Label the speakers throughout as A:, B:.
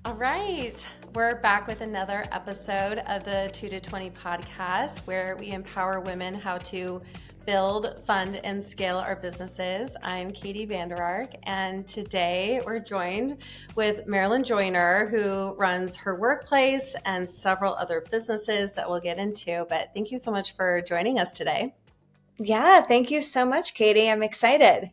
A: All right. We're back with another episode of the 2 to 20 podcast where we empower women how to build, fund, and scale our businesses. I'm Katie Vanderark, and today we're joined with Marilynn Joyner, who runs her workplace and several other businesses that we'll get into. But thank you so much for joining us today.
B: Yeah, thank you so much, Katie. I'm excited.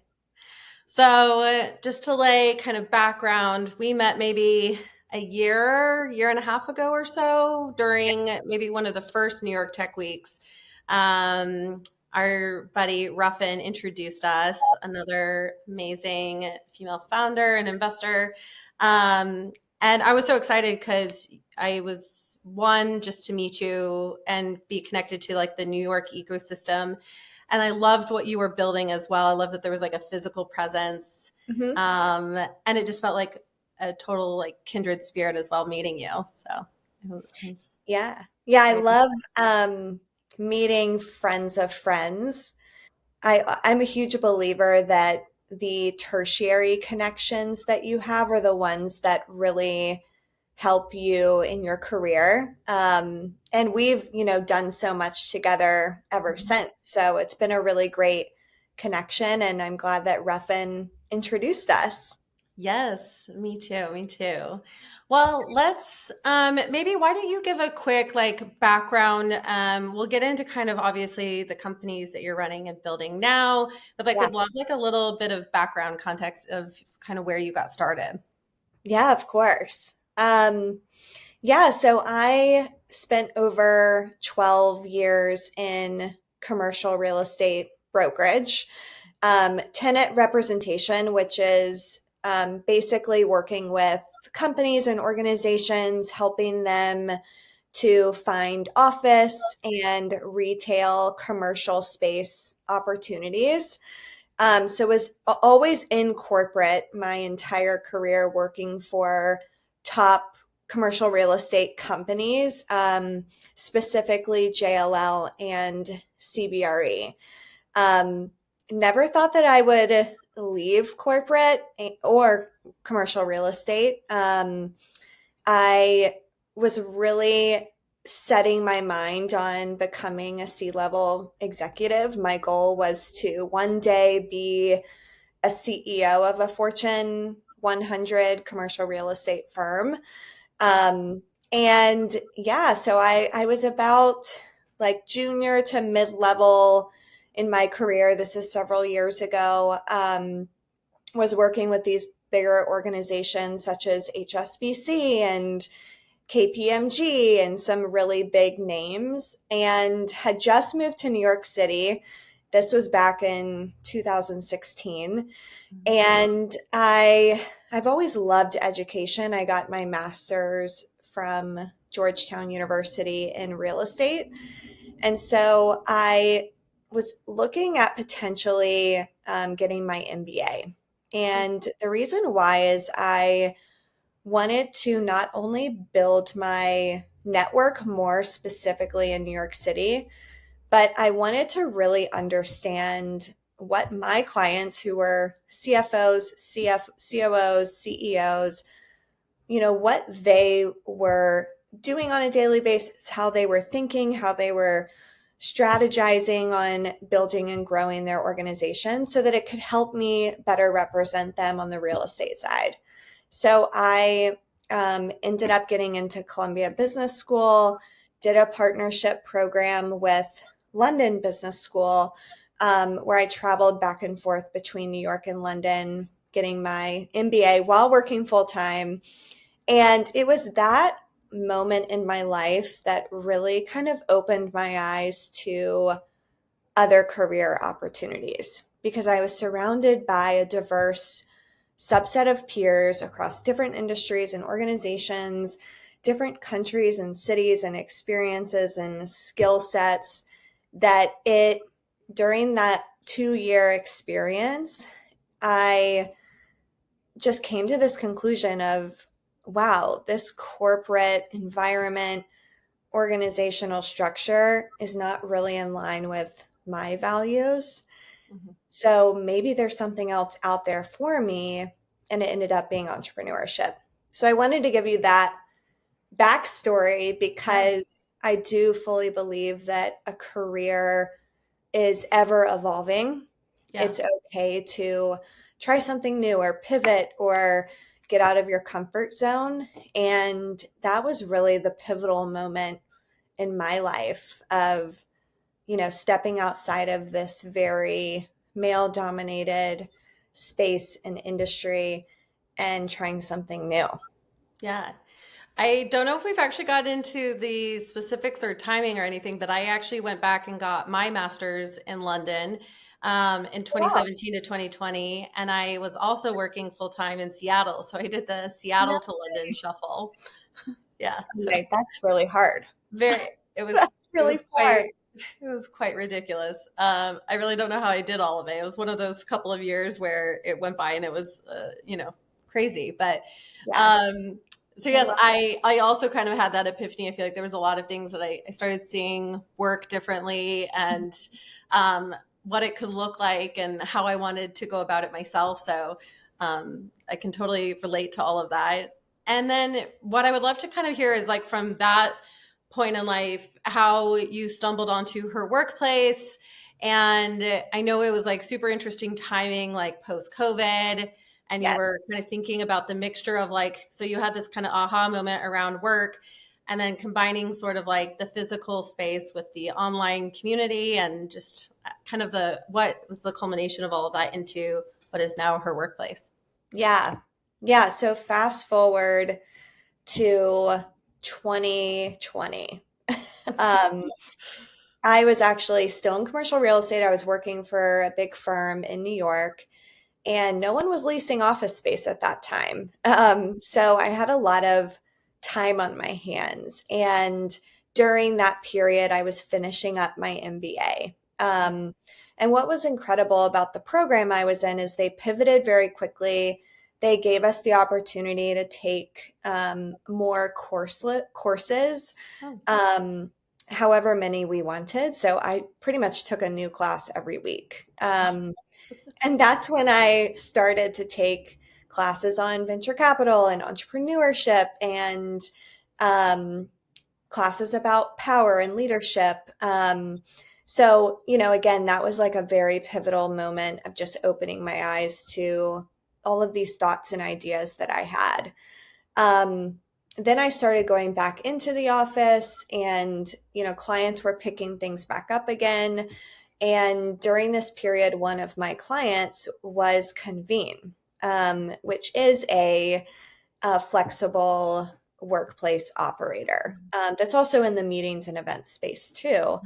A: So just to lay kind of background, we met maybe a year and a half ago or so during maybe one of the first New York Tech Weeks. Um, our buddy Ruffin introduced us, another amazing female founder and investor. And I was so excited because I was just to meet you and be connected to like the New York ecosystem. And I loved what you were building as well. I love that there was like a physical presence.
B: hmm
A: And it just felt like a total like kindred spirit as well meeting you. So it was
B: Yeah. Yeah, I
A: very
B: love meeting friends of friends. I'm a huge believer that the tertiary connections that you have are the ones that really help you in your career. And we've, done so much together ever since. So it's been a really great connection, and I'm glad that Ruffin introduced us.
A: Yes, me too. Me too. Well, let's maybe why don't you give a quick like background? We'll get into kind of obviously the companies that you're running and building now, but like
B: Yeah.
A: would love like a little bit of background context of kind of where you got started.
B: Yeah, of course. Yeah, so I spent over 12 years in commercial real estate brokerage, tenant representation, which is basically working with companies and organizations, helping them to find office and retail commercial space opportunities. So was always in corporate my entire career, working for top commercial real estate companies, specifically JLL and CBRE. Um, Never thought that I would leave corporate or commercial real estate. I was really setting my mind on becoming a C-level executive. My goal was to one day be a CEO of a Fortune 100 commercial real estate firm. Um, and yeah, so I was about like junior to mid-level in my career. This is several years ago. Was working with these bigger organizations such as HSBC and KPMG and some really big names, and had just moved to New York City. This was back in 2016. And I've always loved education. I got my master's from Georgetown University in real estate. And so I was looking at potentially getting my MBA. And the reason why is I wanted to not only build my network more specifically in New York City, but I wanted to really understand what my clients who were CFOs, COOs, CEOs, what they were doing on a daily basis, how they were thinking, how they were strategizing on building and growing their organization so that it could help me better represent them on the real estate side. So I ended up getting into Columbia Business School, did a partnership program with London Business School, where I traveled back and forth between New York and London, getting my MBA while working full time. And it was that moment in my life that really kind of opened my eyes to other career opportunities because I was surrounded by a diverse subset of peers across different industries and organizations, different countries and cities and experiences and skill sets that during that 2 year experience, I just came to this conclusion of, wow, this corporate environment, organizational structure is not really in line with my values.
A: Mhm.
B: So maybe there's something else out there for me. And it ended up being entrepreneurship. So I wanted to give you that backstory
A: Yeah.
B: because I do fully believe that a career is ever evolving.
A: Yeah.
B: It's okay to try something new or pivot or get out of your comfort zone. And that was really the pivotal moment in my life of, stepping outside of this very male dominated space and industry and trying something new.
A: Yeah. I don't know if we've actually got into the specifics or timing or anything, but I actually went back and got my master's in London in
B: Wow.
A: 2017 to 2020. And I was also working full time in Seattle. So I did the Seattle to London shuffle. Yeah. So
B: Okay, that's really hard.
A: very,
B: That's
A: it
B: really
A: was
B: hard.
A: quite ridiculous. I really don't know how I did all of it. It was one of those couple of years where it went by and it was, crazy. But
B: Yeah.
A: um, so
B: I
A: yes,
B: love
A: I also kind of had that epiphany. I feel like there was a lot of things that I started seeing work differently and what it could look like and how I wanted to go about it myself. So I can totally relate to all of that. And then what I would love to kind of hear is like from that point in life, how you stumbled onto her workplace. And I know it was like super interesting timing, like post COVID, and you
B: Yes.
A: were kind of thinking about the mixture of like, so you had this kind of aha moment around work and then combining sort of like the physical space with the online community and just kind of what was the culmination of all of that into what is now her workplace.
B: Yeah. Yeah. So fast forward to 2020. Um, I was actually still in commercial real estate. I was working for a big firm in New York, and no one was leasing office space at that time. So I had a lot of time on my hands. And during that period, I was finishing up my MBA. And what was incredible about the program I was in is they pivoted very quickly. They gave us the opportunity to take more courses,
A: Oh,
B: um, however many we wanted. So I pretty much took a new class every week. And that's when I started to take classes on venture capital and entrepreneurship and um, classes about power and leadership. Again, that was like a very pivotal moment of just opening my eyes to all of these thoughts and ideas that I had. Um, then I started going back into the office, and clients were picking things back up again. And during this period, one of my clients was Convene, which is a flexible workplace operator that's also in the meetings and event space too.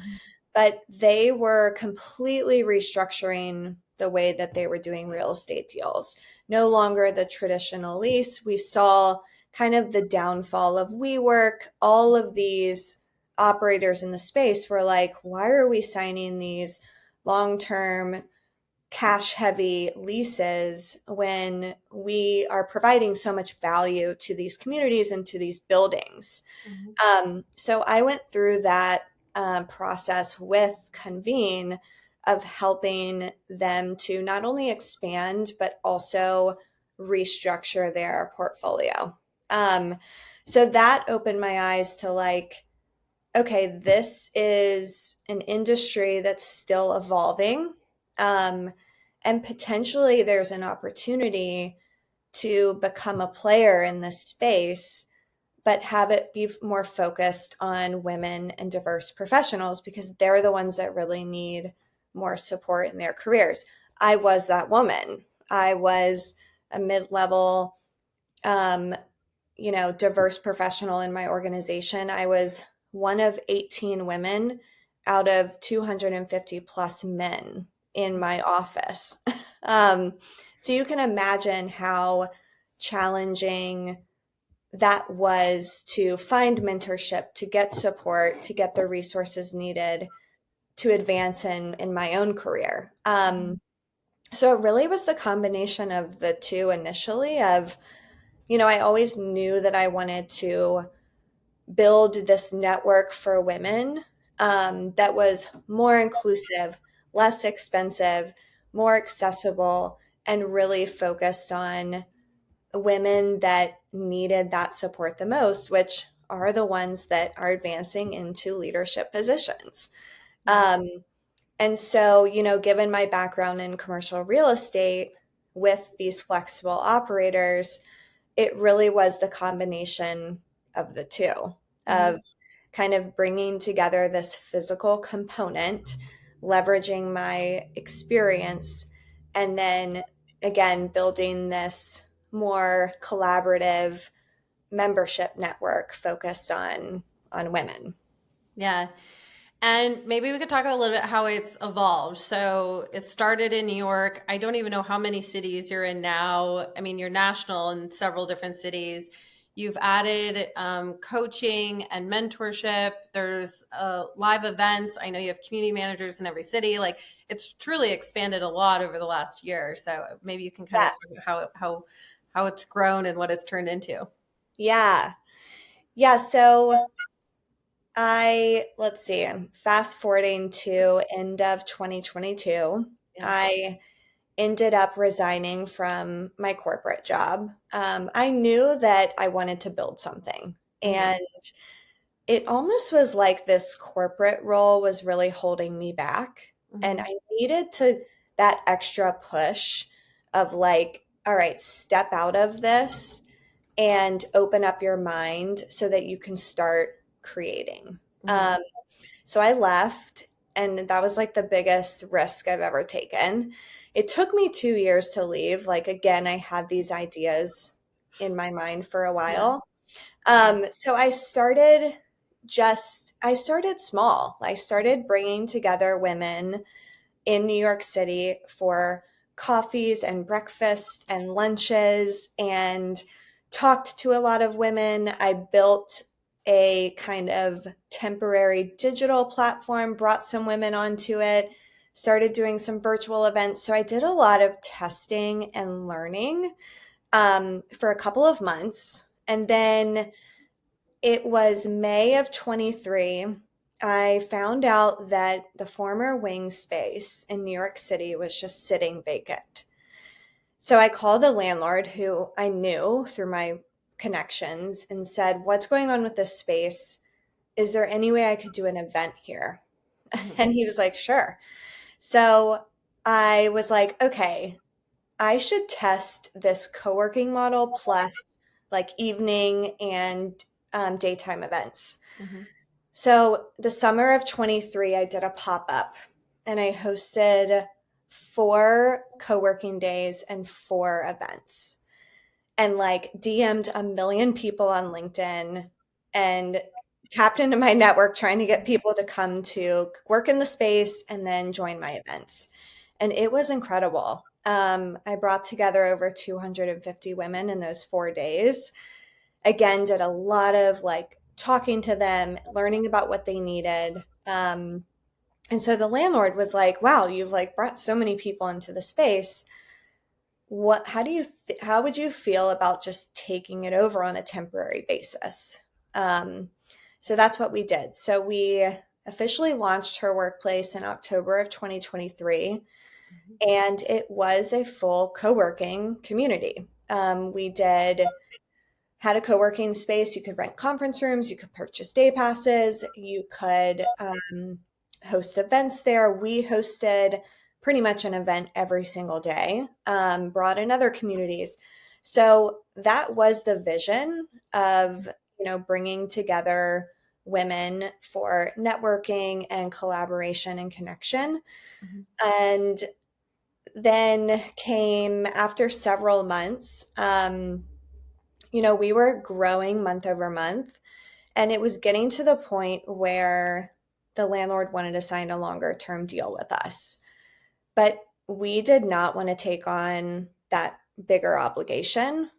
B: But they were completely restructuring the way that they were doing real estate deals. No longer the traditional lease. We saw kind of the downfall of WeWork. All of these operators in the space were like, why are we signing these long term, cash heavy leases when we are providing so much value to these communities and to these buildings?
A: mhm.
B: So I went through that process with Convene of helping them to not only expand, but also restructure their portfolio. Um, so that opened my eyes to like, okay, this is an industry that's still evolving. Um, and potentially there's an opportunity to become a player in this space, but have it be more focused on women and diverse professionals because they're the ones that really need more support in their careers. I was that woman. I was a mid-level, um, diverse professional in my organization. I was one of 18 women out of 250 plus men in my office. um, so you can imagine how challenging that was to find mentorship, to get support, to get the resources needed to advance in my own career. So it really was the combination of the two initially of, I always knew that I wanted to build this network for women that was more inclusive, less expensive, more accessible, and really focused on women that needed that support the most, which are the ones that are advancing into leadership positions.
A: Mhm.
B: Um, and so, given my background in commercial real estate with these flexible operators, it really was the combination of the two,
A: Mhm.
B: of kind of bringing together this physical component, leveraging my experience, and then again, building this more collaborative membership network focused on women.
A: Yeah. And maybe we could talk a little bit how it's evolved. So it started in New York. I don't even know how many cities you're in now. I mean, you're national in several different cities. You've added coaching and mentorship. There's live events. I know you have community managers in every city. Like it's truly expanded a lot over the last year. So maybe you can kind of
B: Yeah.
A: talk about how it's grown and what it's turned into.
B: Yeah. Yeah. So let's see, I'm fast forwarding to end of 2022.
A: Yeah.
B: I ended up resigning from my corporate job. I knew that I wanted to build something.
A: Hmm.
B: And it almost was like this corporate role was really holding me back. And
A: Hmm.
B: I needed that extra push of like, all right, step out of this and open up your mind so that you can start creating.
A: Hmm.
B: Um, so I left, and that was like the biggest risk I've ever taken. It took me 2 years to leave. Like, again, I had these ideas in my mind for a
A: Yeah.
B: while.
A: Hmm.
B: So I started small. I started bringing together women in New York City for coffees and breakfast and lunches and talked to a lot of women. I built a kind of temporary digital platform, brought some women onto it, started doing some virtual events. So I did a lot of testing and learning for a couple of months. And then it was May of 23. I found out that the former wing space in New York City was just sitting vacant. So I called the landlord who I knew through my connections and said, "What's going on with this space? Is there any way I could do an event here?"
A: Hmm.
B: And he was like, "Sure." So I was like, "Okay, I should test this co working model plus like evening and daytime events."
A: Hmm.
B: So the summer of 23, I did a pop up and I hosted 4 co-working days and 4 events and like DM'd a million people on LinkedIn and tapped into my network trying to get people to come to work in the space and then join my events. And it was incredible. I brought together over 250 women in those 4 days. Again, did a lot of like talking to them, learning about what they needed. And so the landlord was like, "Wow, you've like brought so many people into the space. How would you feel about just taking it over on a temporary basis?" Um, so that's what we did. So we officially launched her workplace in October of 2023, and it was a full co-working community. We did had a co-working space. You could rent conference rooms, you could purchase day passes, you could host events there. We hosted pretty much an event every single day, brought in other communities. So that was the vision of, bringing together women for networking and collaboration and connection. And then came after several months, we were growing month over month, and it was getting to the point where the landlord wanted to sign a longer term deal with us. But we did not want to take on that bigger obligation.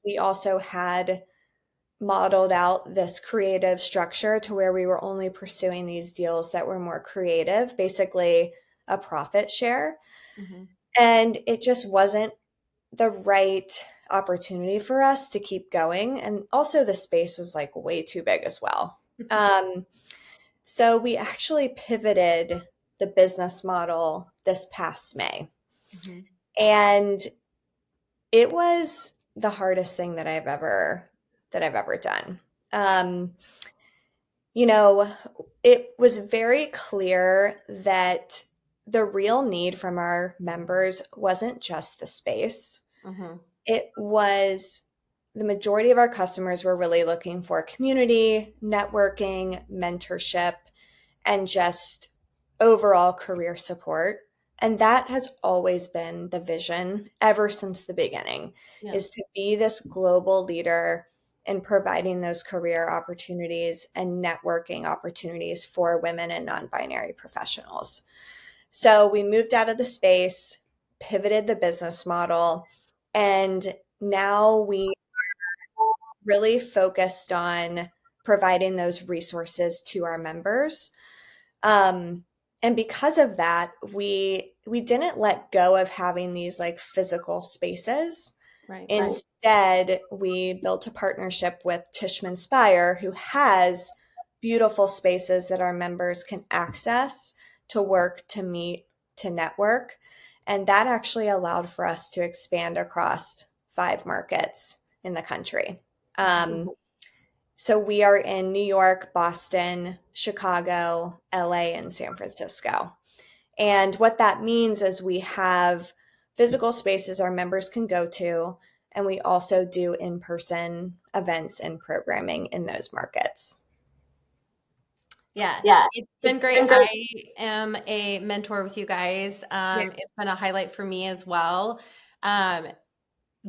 B: We also had modeled out this creative structure to where we were only pursuing these deals that were more creative, basically a profit share.
A: Hmm.
B: And it just wasn't the right opportunity for us to keep going. And also, the space was like way too big as well. So we actually pivoted the business model this past May.
A: Hmm.
B: And it was the hardest thing that I've ever done. Um, you know, it was very clear that the real need from our members wasn't just the space.
A: Hmm.
B: It was the majority of our customers were really looking for community, networking, mentorship, and just overall career support. And that has always been the vision ever since the beginning,
A: Yeah.
B: is to be this global leader in providing those career opportunities and networking opportunities for women and non-binary professionals. So we moved out of the space, pivoted the business model, and now we really focused on providing those resources to our members. Um, and because of that, we didn't let go of having these like physical spaces.
A: Right.
B: Instead, we built a partnership with Tishman Spire, who has beautiful spaces that our members can access to work, to meet, to network. And that actually allowed for us to expand across 5 markets in the country.
A: Mhm.
B: So we are in New York, Boston, Chicago, LA, and San Francisco. And what that means is we have physical spaces our members can go to, and we also do in person events and programming in those markets.
A: Yeah,
B: Yeah,
A: it's
B: it's
A: been great.
B: been great.
A: I am a mentor with you guys.
B: Yeah.
A: It's been a highlight for me as well. Um,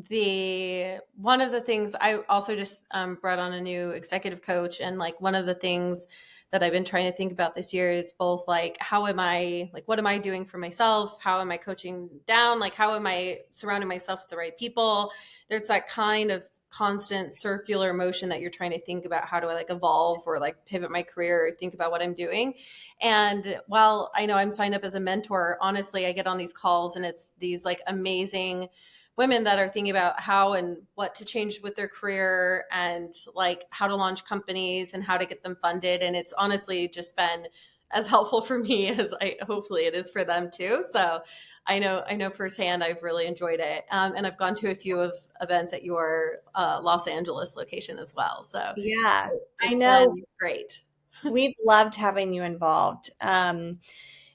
A: the one of the things I also just brought on a new executive coach, and like one of the things that I've been trying to think about this year is both like how am I like what am I doing for myself? How am I coaching down? Like how am I surrounding myself with the right people? There's that kind of constant circular motion that you're trying to think about how do I like evolve or like pivot my career or think about what I'm doing. And while I know I'm signed up as a mentor, honestly, I get on these calls and it's these like amazing women that are thinking about how and what to change with their career and like how to launch companies and how to get them funded. And it's honestly just been as helpful for me as I hopefully it is for them too. So I know firsthand I've really enjoyed it, and I've gone to a few of events at your Los Angeles location as well. So
B: Yeah, I
A: it's
B: know
A: been great.
B: we've loved having you involved.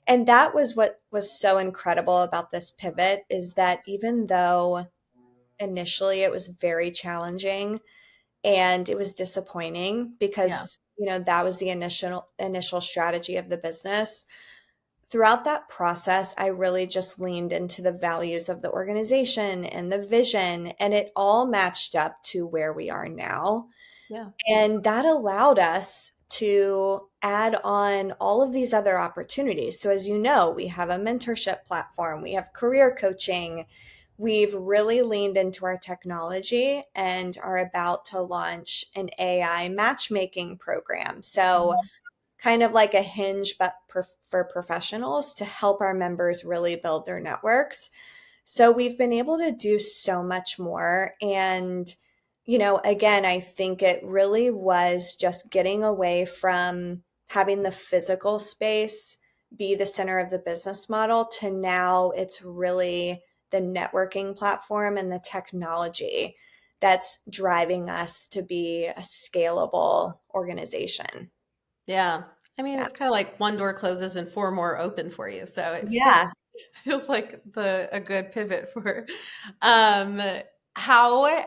B: And that was what was so incredible about this pivot is that even though initially it was very challenging and it was disappointing
A: Yeah,
B: because, that was the initial strategy of the business. Throughout that process, I really just leaned into the values of the organization and the vision, and it all matched up to where we are now.
A: yeah.
B: And that allowed us to add on all of these other opportunities. So, as you know, we have a mentorship platform, we have career coaching. We've really leaned into our technology and are about to launch an AI matchmaking program. So,
A: Mhm.
B: kind of like a hinge, but for professionals to help our members really build their networks. So we've been able to do so much more. And, again, I think it really was just getting away from having the physical space be the center of the business model to now it's really the networking platform and the technology that's driving us to be a scalable organization.
A: Yeah. I mean,
B: Yeah.
A: it's kind of like one door closes and four more open for you. So it feels
B: Yeah.
A: feels like the a good pivot for um how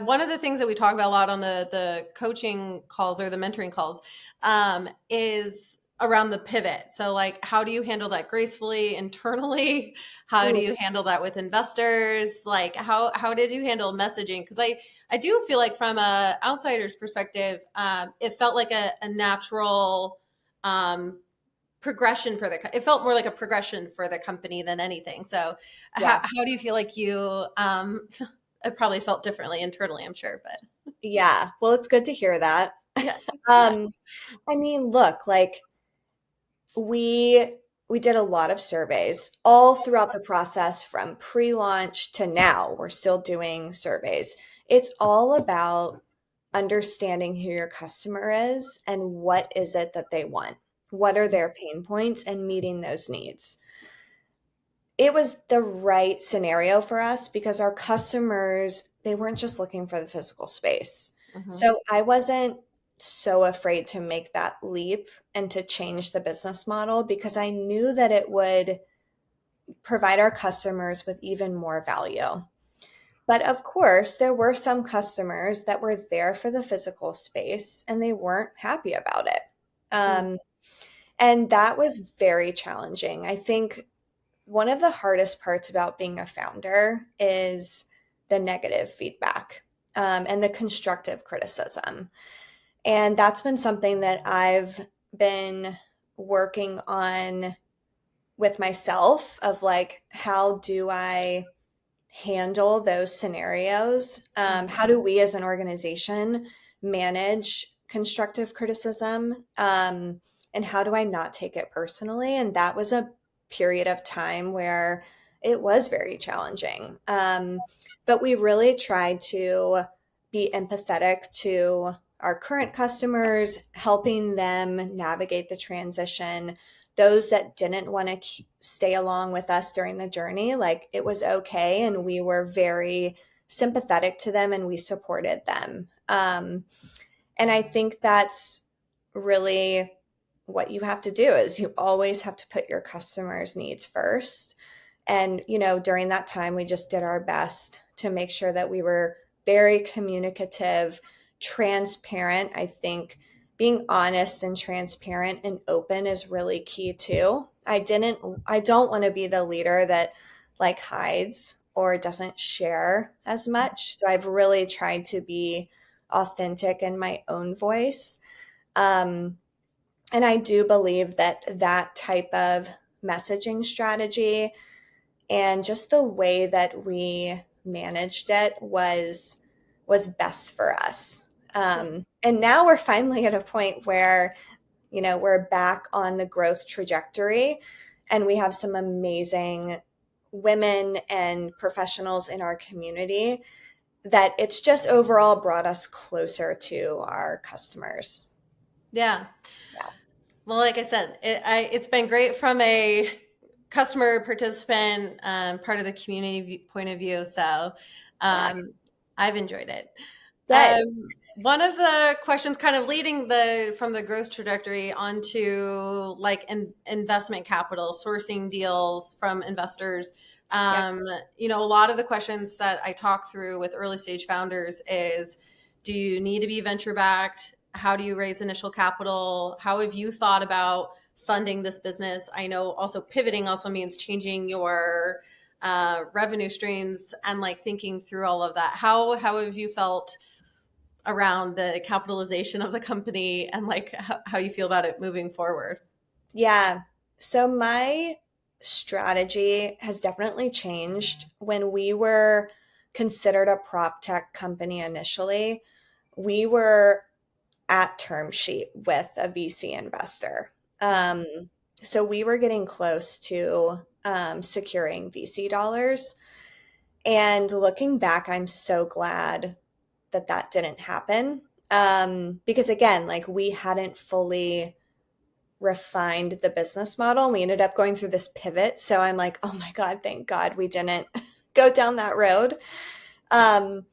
A: one of the things that we talk about a lot on the coaching calls or the mentoring calls is around the pivot. So like how do you handle that gracefully internally? How do
B: Ooh,
A: you handle that with investors? Like how did you handle messaging? Because I do feel like from a outsider's perspective, it felt like a natural um progression for it felt more like a progression for the company than anything. So
B: yeah.
A: how do you feel like you it probably felt differently internally, I'm sure, but
B: Yeah. Well, it's good to hear that.
A: yeah. Yeah.
B: Um, I mean, look, like we we did a lot of surveys all throughout the process from pre-launch to now. We're still doing surveys. It's all about understanding who your customer is and what is it that they want. What are their pain points and meeting those needs. It was the right scenario for us because our customers, they weren't just looking for the physical space.
A: Hmm.
B: So I wasn't so afraid to make that leap and to change the business model because I knew that it would provide our customers with even more value. But of course, there were some customers that were there for the physical space and they weren't happy about it. Um, and that was very challenging. I think one of the hardest parts about being a founder is the negative feedback and the constructive criticism. And that's been something that I've been working on with myself of like, how do I handle those scenarios? How do we as an organization manage constructive criticism? And how do I not take it personally? And that was a period of time where it was very challenging. But we really tried to be empathetic to our current customers, helping them navigate the transition. Those that didn't want to stay along with us during the journey, like it was okay. And we were very sympathetic to them and we supported them. And I think that's really what you have to do is you always have to put your customers' needs first. And, during that time, we just did our best to make sure that we were very communicative, transparent. I think being honest and transparent and open is really key too. I don't want to be the leader that like hides or doesn't share as much. So I've really tried to be authentic in my own voice. Um, and I do believe that that type of messaging strategy and just the way that we managed it was best for us. And now we're finally at a point where we're back on the growth trajectory, and we have some amazing women and professionals in our community that it's just overall brought us closer to our customers.
A: Yeah.
B: Yeah.
A: Well, like I said, it's been great from a customer participant, part of the community point of view. So
B: Yeah.
A: um, I've enjoyed it.
B: Good.
A: One of the questions kind of leading from the growth trajectory onto like investment capital, sourcing deals from investors.
B: Yeah.
A: A lot of the questions that I talk through with early stage founders is, do you need to be venture backed? How do you raise initial capital? How have you thought about funding this business? I know also pivoting also means changing your revenue streams and like thinking through all of that. How have you felt around the capitalization of the company and like how you feel about it moving forward?
B: Yeah. So my strategy has definitely changed. When we were considered a prop tech company initially, we were at term sheet with a VC investor. Um, so we were getting close to securing VC dollars. And looking back, I'm so glad that that didn't happen. Because again, like we hadn't fully refined the business model. We ended up going through this pivot. So I'm like, oh my God, thank God we didn't go down that road. Um,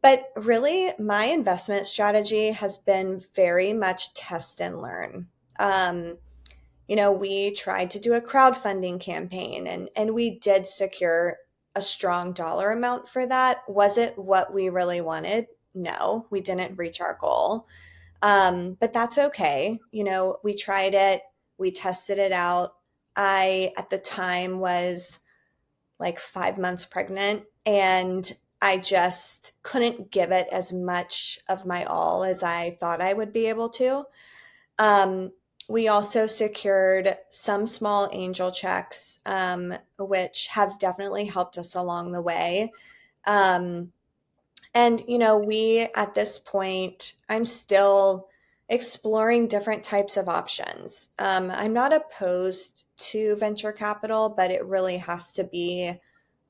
B: but really, my investment strategy has been very much test and learn. Um, we tried to do a crowdfunding campaign and we did secure a strong dollar amount for that. Was it what we really wanted? No, we didn't reach our goal. But that's okay. We tried it, we tested it out. I, at the time, was like 5 months pregnant, and I just couldn't give it as much of my all as I thought I would be able to. Um, we also secured some small angel checks, which have definitely helped us along the way. Um, and, we at this point, I'm still exploring different types of options. I'm not opposed to venture capital, but it really has to be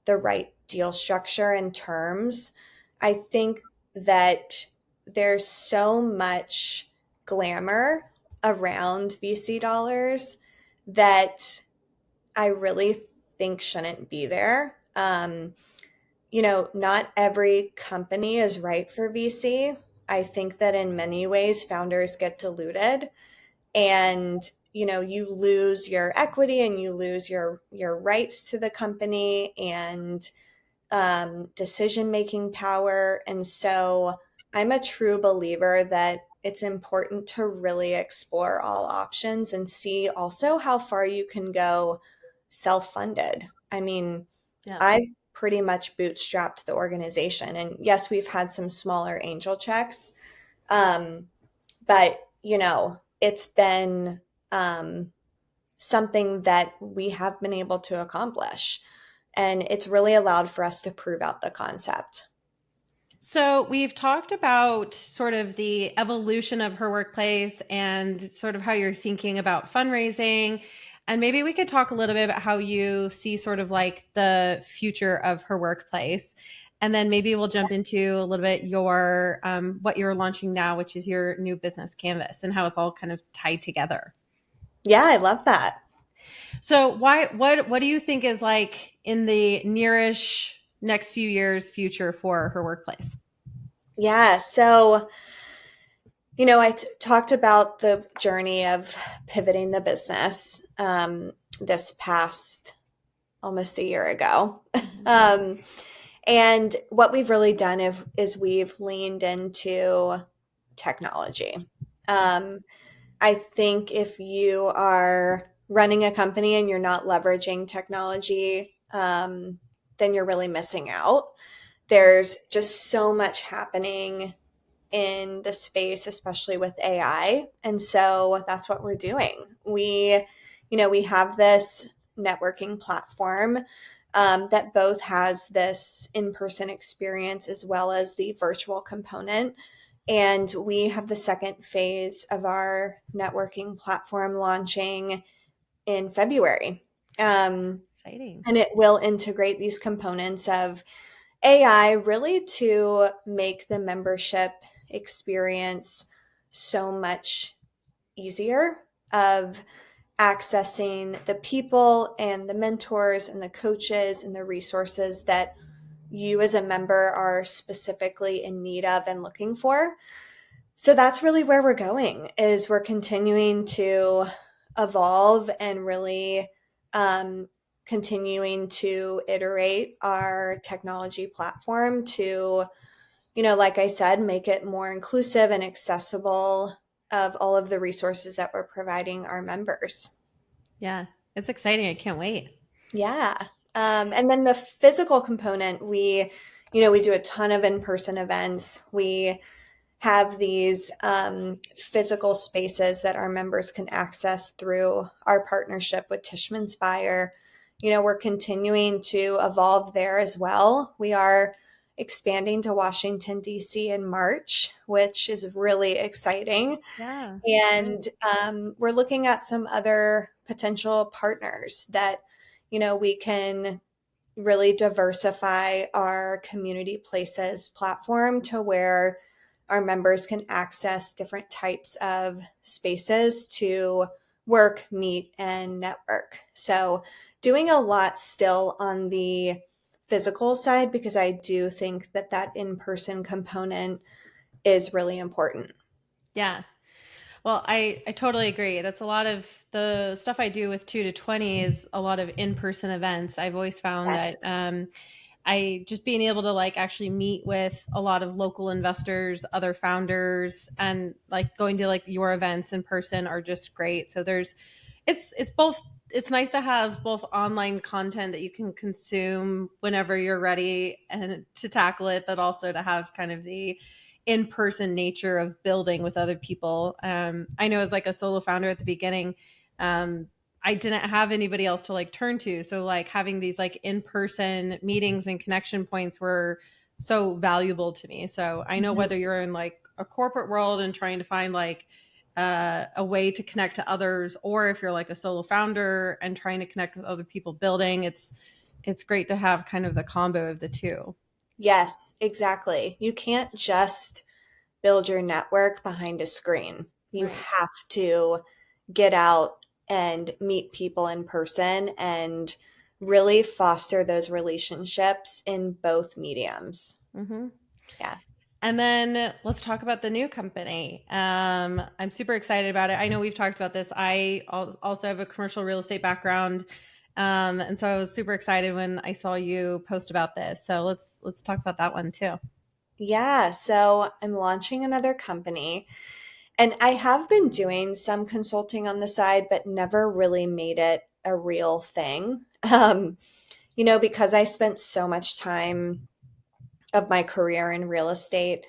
B: the right deal structure and terms. I think that there's so much glamour around VC dollars that I really think shouldn't be there. not every company is right for VC. I think that in many ways, founders get diluted and you lose your equity and you lose your rights to the company and decision making power. And so I'm a true believer that it's important to really explore all options and see also how far you can go self funded. I mean,
A: Yeah.
B: I've pretty much bootstrapped the organization. And yes, we've had some smaller angel checks, um, but it's been something that we have been able to accomplish. And it's really allowed for us to prove out the concept.
A: So we've talked about sort of the evolution of her workplace and sort of how you're thinking about fundraising. And maybe we could talk a little bit about how you see sort of like the future of her workplace. And then maybe we'll jump into a little bit your what you're launching now, which is your new business canvas and how it's all kind of tied together.
B: Yeah, I love that.
A: So what do you think is like in the nearish next few years future for her workplace?
B: Yeah. So, I talked about the journey of pivoting the business this past almost a year ago. um, and what we've really done is we've leaned into technology. Um, I think if you are running a company and you're not leveraging technology, then you're really missing out. There's just so much happening in the space, especially with AI. And so that's what we're doing. We have this networking platform that both has this in person experience as well as the virtual component. And we have the second phase of our networking platform launching in February.
A: Exciting.
B: And it will integrate these components of AI really to make the membership experience so much easier of accessing the people and the mentors and the coaches and the resources that you as a member are specifically in need of and looking for. So that's really where we're going is we're continuing to evolve and really um, continuing to iterate our technology platform to, like I said, make it more inclusive and accessible of all of the resources that we're providing our members.
A: Yeah, it's exciting. I can't wait.
B: Yeah. And then the physical component, we do a ton of in-person events. We have these physical spaces that our members can access through our partnership with Tishman Spire. We're continuing to evolve there as well. We are expanding to Washington, D.C. in March, which is really exciting.
A: Yeah. Nice.
B: And we're looking at some other potential partners that, we can really diversify our community places platform to where our members can access different types of spaces to work, meet, and network. So, doing a lot still on the physical side because I do think that in person component is really important.
A: Yeah. Well, I totally agree. That's a lot of the stuff I do with 2 to 20 is a lot of in-person events. I've always found
B: Yes.
A: that I just being able to like actually meet with a lot of local investors, other founders, and like going to like your events in person are just great. So it's both it's nice to have both online content that you can consume whenever you're ready and to tackle it, but also to have kind of the in-person nature of building with other people. I know as like a solo founder at the beginning, um, I didn't have anybody else to like turn to. So like having these like in-person meetings and connection points were so valuable to me. So I know whether
B: Mhm.
A: you're in like a corporate world and trying to find like a way to connect to others, or if you're like a solo founder and trying to connect with other people building, it's great to have kind of the combo of the two.
B: Yes, exactly. You can't just build your network behind a screen. You
A: Right.
B: have to get out and meet people in person and really foster those relationships in both mediums.
A: Hmm.
B: Yeah.
A: And then let's talk about the new company. I'm super excited about it. I know we've talked about this. I also have a commercial real estate background, and so I was super excited when I saw you post about this. So let's talk about that one too.
B: Yeah. So I'm launching another company. And I have been doing some consulting on the side, but never really made it a real thing. Because I spent so much time of my career in real estate,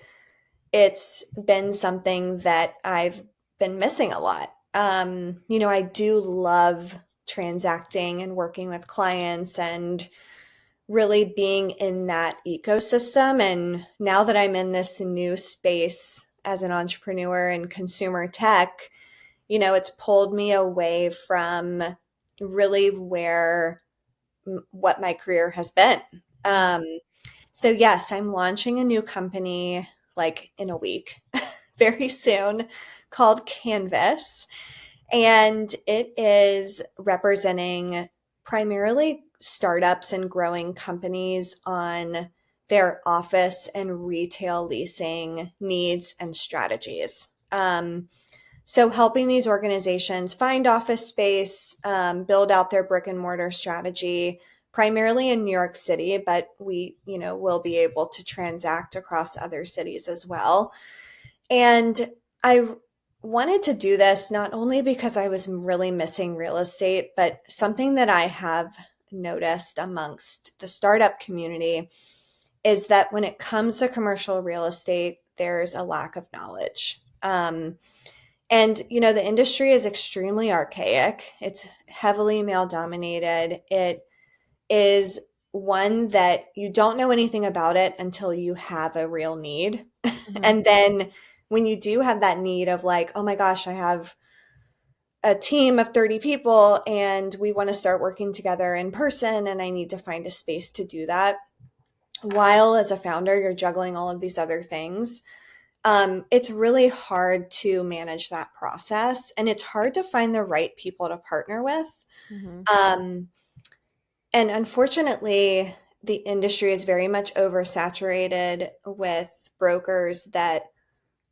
B: it's been something that I've been missing a lot. I do love transacting and working with clients and really being in that ecosystem. And now that I'm in this new space as an entrepreneur in consumer tech, it's pulled me away from really where what my career has been. Um, so yes, I'm launching a new company like in a week, very soon, called Canvas. And it is representing primarily startups and growing companies on their office and retail leasing needs and strategies. So helping these organizations find office space, build out their brick and mortar strategy, primarily in New York City, but we, will be able to transact across other cities as well. And I wanted to do this not only because I was really missing real estate, but something that I have noticed amongst the startup community is that when it comes to commercial real estate, there's a lack of knowledge. And the industry is extremely archaic. It's heavily male dominated. It is one that you don't know anything about it until you have a real need.
A: Hmm.
B: And then when you do have that need of like, oh my gosh, I have a team of 30 people and we want to start working together in person and I need to find a space to do that. While as a founder, you're juggling all of these other things. It's really hard to manage that process and it's hard to find the right people to partner with.
A: Hmm.
B: Um, and unfortunately, the industry is very much oversaturated with brokers that,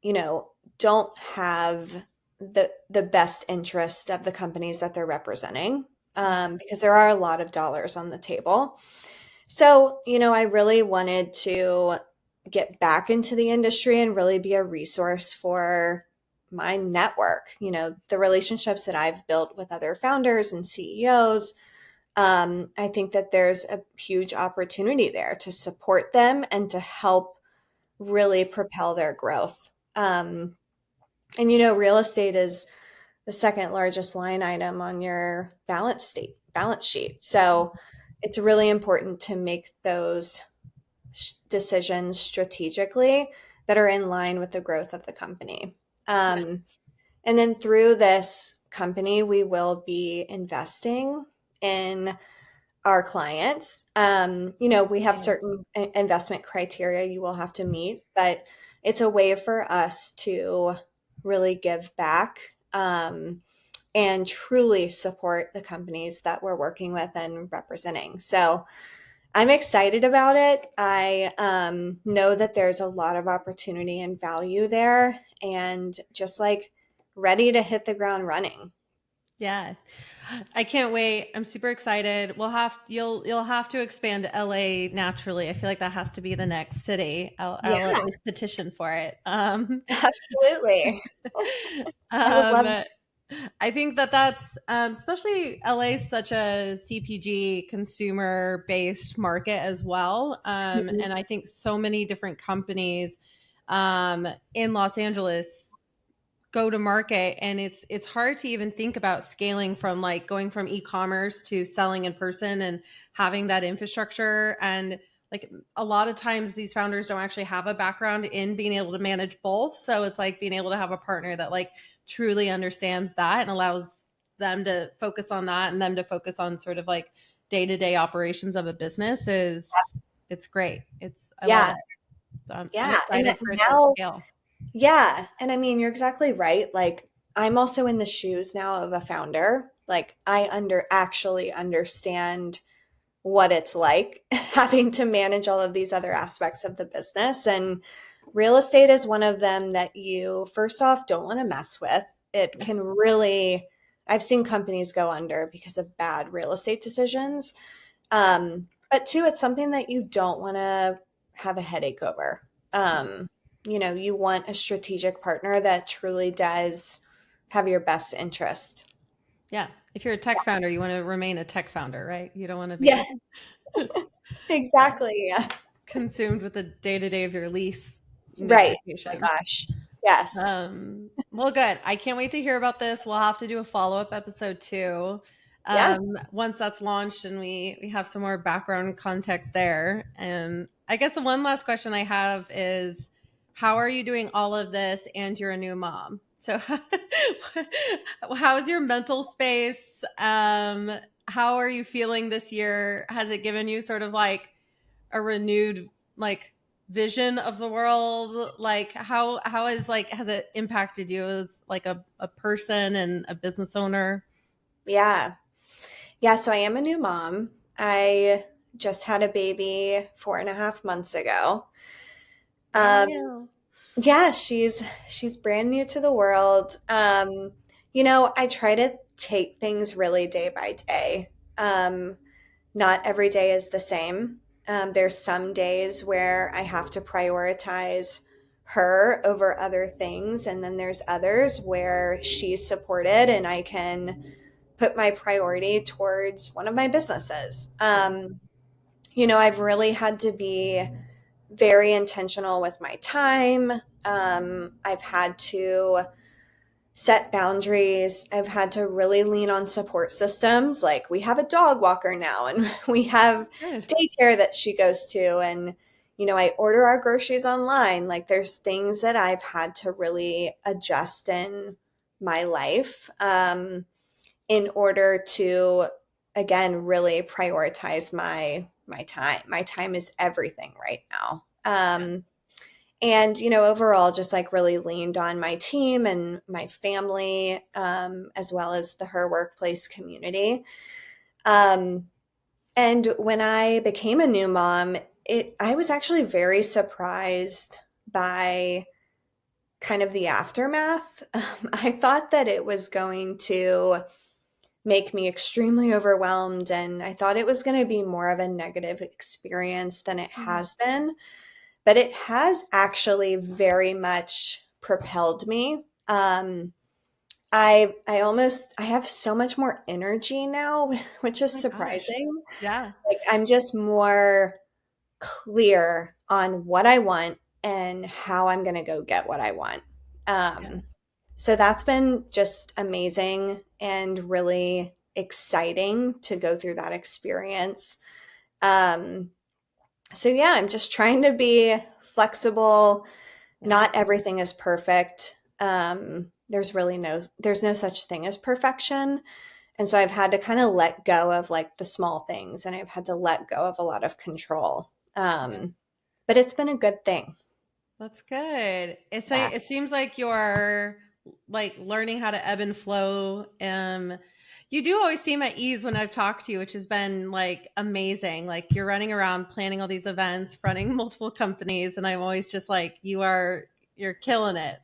B: you know, don't have the best interest of the companies that they're representing, because there are a lot of dollars on the table. So, I really wanted to get back into the industry and really be a resource for my network, the relationships that I've built with other founders and CEOs. I think that there's a huge opportunity there to support them and to help really propel their growth. And real estate is the second largest line item on your balance sheet. So it's really important to make those decisions strategically that are in line with the growth of the company. And then through this company, we will be investing in our clients. We have
A: Yeah.
B: certain investment criteria you will have to meet, but it's a way for us to really give back, and truly support the companies that we're working with and representing. So I'm excited about it. I know that there's a lot of opportunity and value there, and just like ready to hit the ground running.
A: Yeah. I can't wait. I'm super excited. You'll have to expand to LA naturally. I feel like that has to be the next city.
B: Yeah,
A: I'll at least petition for it.
B: absolutely. I would love.
A: um, I think that's especially LA is such a CPG consumer based market as well. And I think so many different companies in Los Angeles go to market, and it's hard to even think about scaling from like going from e-commerce to selling in person and having that infrastructure. And like a lot of times these founders don't actually have a background in being able to manage both, so it's like being able to have a partner that like truly understands that and allows them to focus on that and them to focus on sort of like day-to-day operations of a business is it's great. I love
B: Yeah,
A: it. So I'm
B: yeah, and
A: excited for it to
B: now,
A: scale.
B: yeah, and I mean, you're exactly right. Like, I'm also in the shoes now of a founder. Like, I actually understand what it's like having to manage all of these other aspects of the business. And real estate is one of them that you, first off, don't want to mess with. It
A: Yeah.
B: can really, I've seen companies go under because of bad real estate decisions. But two, it's something that you don't want to have a headache over. Um, you want a strategic partner that truly does have your best interest.
A: Yeah. If you're a tech founder, you want to remain a tech founder, right? You don't want to
B: Yeah,
A: be
B: exactly. Yeah.
A: consumed with the day to day of your lease
B: Right. Oh my
A: negotiations.
B: gosh. Yes.
A: Well, good. I can't wait to hear about this. We'll have to do a follow up episode too.
B: Yeah.
A: Once that's launched and we have some more background context there. And I guess the one last question I have is, how are you doing all of this and you're a new mom? So how is your mental space? How are you feeling this year? Has it given you sort of like a renewed like vision of the world? Like how is like has it impacted you as like a person and a business owner?
B: Yeah. Yeah. So I am a new mom. I just had a baby 4.5 months ago.
A: Brand
B: Um,
A: new.
B: yeah, she's brand new to the world. I try to take things really day by day. Um, Not every day is the same. There's some days where I have to prioritize her over other things, and then there's others where she's supported and I can put my priority towards one of my businesses. I've really had to be very intentional with my time. I've had to set boundaries. I've had to really lean on support systems. Like we have a dog walker now and we have
A: Good.
B: daycare that she goes to. And, I order our groceries online. Like there's things that I've had to really adjust in my life in order to, again, really prioritize my time. My time is everything right now. And overall just like really leaned on my team and my family, as well as the her workplace community. Um, and when I became a new mom, I was actually very surprised by kind of the aftermath. I thought that it was going to make me extremely overwhelmed, and I thought it was going to be more of a negative experience than it
A: Mhm.
B: has been, but it has actually very much propelled me. I have so much more energy now, which
A: Oh
B: is
A: my gosh.
B: surprising.
A: Yeah.
B: Like I'm just more clear on what I want and how I'm going to go get what I want.
A: Yeah.
B: Um, so that's been just amazing and really exciting to go through that experience. Um, so yeah, I'm just trying to be flexible.
A: Yeah.
B: Not everything is perfect. There's no such thing as perfection. And so I've had to kind of let go of like the small things, and I've had to let go of a lot of control.
A: Yeah.
B: But it's been a good thing.
A: That's good.
B: Yeah.
A: It seems like you're like learning how to ebb and flow. You do always seem at ease when I've talked to you, which has been like amazing. Like you're running around planning all these events, running multiple companies, and I'm always just like, you're killing it.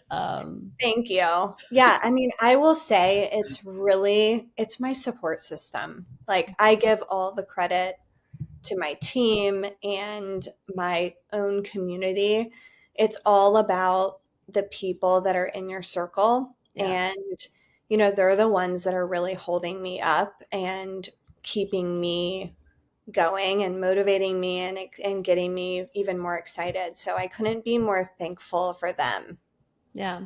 A: um,
B: Thank you. Yeah, I mean, I will say it's my support system. Like I give all the credit to my team and my own community. It's all about the people that are in your circle.
A: yeah,
B: And, they're the ones that are really holding me up and keeping me going and motivating me and getting me even more excited. So I couldn't be more thankful for them.
A: yeah.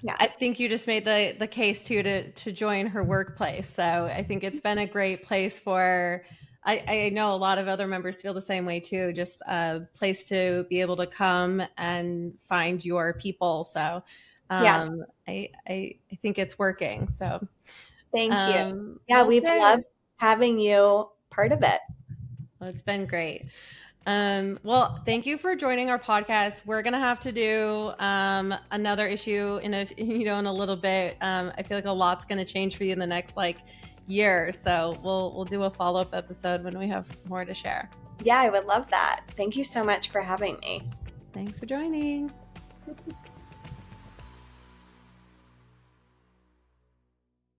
B: Yeah.
A: I think you just made the case too to join her workplace. So I think it's been a great place for. I know a lot of other members feel the same way too. Just a place to be able to come and find your people. So
B: Yeah.
A: I think it's working. So
B: Thank you. Yeah,
A: well,
B: we've
A: good.
B: loved having you part of it.
A: Well, it's been great. Well, thank you for joining our podcast. We're gonna have to do another issue in a in a little bit. I feel like a lot's gonna change for you in the next like year. So we'll do a follow-up episode when we have more to share.
B: Yeah, I would love that. Thank you so much for having me.
A: Thanks for joining.